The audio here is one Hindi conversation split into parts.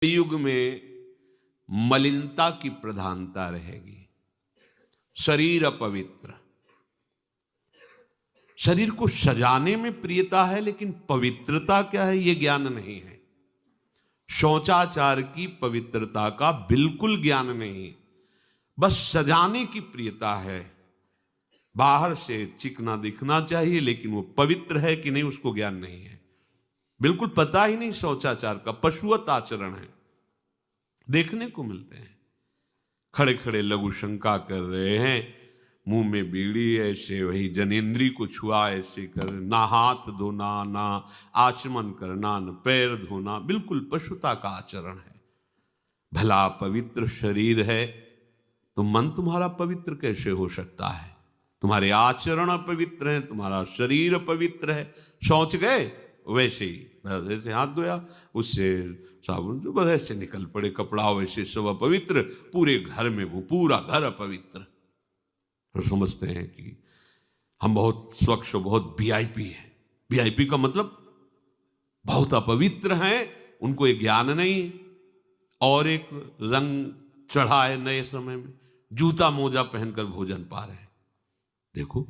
युग में मलिनता की प्रधानता रहेगी। शरीर अपवित्र, शरीर को सजाने में प्रियता है, लेकिन पवित्रता क्या है ये ज्ञान नहीं है। शौचाचार की पवित्रता का बिल्कुल ज्ञान नहीं, बस सजाने की प्रियता है। बाहर से चिकना दिखना चाहिए, लेकिन वो पवित्र है कि नहीं उसको ज्ञान नहीं है। बिल्कुल पता ही नहीं शौचाचार का, पशुवत आचरण है। देखने को मिलते हैं खड़े खड़े लघु शंका कर रहे हैं, मुंह में बीड़ी, ऐसे वही जनेन्द्री को छुआ ऐसे कर, ना हाथ धोना, ना आचमन करना, न पैर धोना, बिल्कुल पशुता का आचरण है। भला पवित्र शरीर है तो मन तुम्हारा पवित्र कैसे हो सकता है? तुम्हारे आचरण अपवित्र हैं, तुम्हारा शरीर पवित्र है। शौच गए वैसे ही, जैसे हाथ धोया उससे साबुन जो बस ऐसे निकल पड़े, कपड़ा वैसे सब अपवित्र, पूरे घर में वो पूरा घर अपवित्र। तो समझते हैं कि हम बहुत स्वच्छ, बहुत वीआईपी हैं। वीआईपी का मतलब बहुत अपवित्र हैं, उनको ये ज्ञान नहीं। और एक रंग चढ़ा है नए समय में, जूता मोजा पहनकर भोजन पा रहे हैं। देखो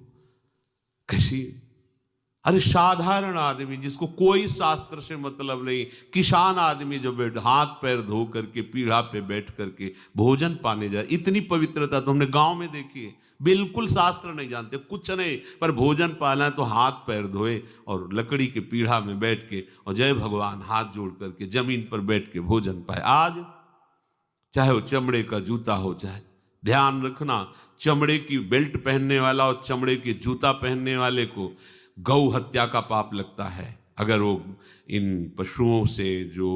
कैसी, अरे साधारण आदमी जिसको कोई शास्त्र से मतलब नहीं, किसान आदमी जो बैठ हाथ पैर धो करके पीढ़ा पे बैठ करके भोजन पाने जाए, इतनी पवित्रता तो हमने गांव में देखी है। बिल्कुल शास्त्र नहीं जानते, कुछ नहीं, पर भोजन पाना है तो हाथ पैर धोए और लकड़ी के पीढ़ा में बैठ के और जय भगवान हाथ जोड़ करके जमीन पर बैठ के भोजन पाए। आज चाहे वो चमड़े का जूता हो, चाहे ध्यान रखना, चमड़े की बेल्ट पहनने वाला और चमड़े के जूता पहनने वाले को गौ हत्या का पाप लगता है। अगर वो इन पशुओं से जो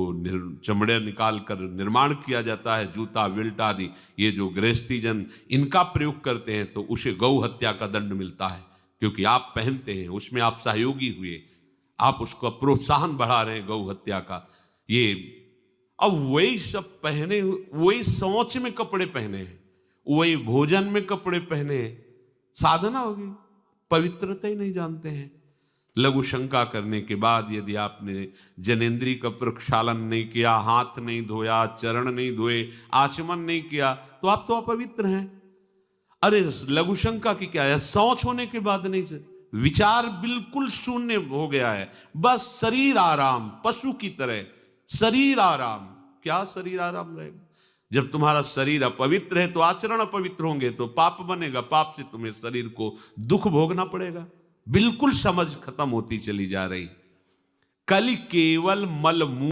चमड़े निकाल कर निर्माण किया जाता है, जूता बेल्ट आदि, ये जो गृहस्थी जन इनका प्रयोग करते हैं, तो उसे गौ हत्या का दंड मिलता है। क्योंकि आप पहनते हैं, उसमें आप सहयोगी हुए, आप उसको प्रोत्साहन बढ़ा रहे हैं गौ हत्या का। ये अब वही सब पहने, वही शौच में कपड़े पहने हैं, वही भोजन में कपड़े पहने हैं, साधना होगी, पवित्रता ही नहीं जानते हैं। लघु शंका करने के बाद यदि आपने जनेन्द्री का प्रक्षालन नहीं किया, हाथ नहीं धोया, चरण नहीं धोए, आचमन नहीं किया, तो आप तो अपवित्र हैं। अरे लघु शंका की क्या है, शौच होने के बाद नहीं से विचार बिल्कुल शून्य हो गया है, बस शरीर आराम, पशु की तरह शरीर आराम। क्या शरीर आराम रहेगा? जब तुम्हारा शरीर अपवित्र है तो आचरण अपवित्र होंगे, तो पाप बनेगा, पाप से तुम्हें शरीर को दुख भोगना पड़ेगा। बिल्कुल समझ खत्म होती चली जा रही। कल केवल मल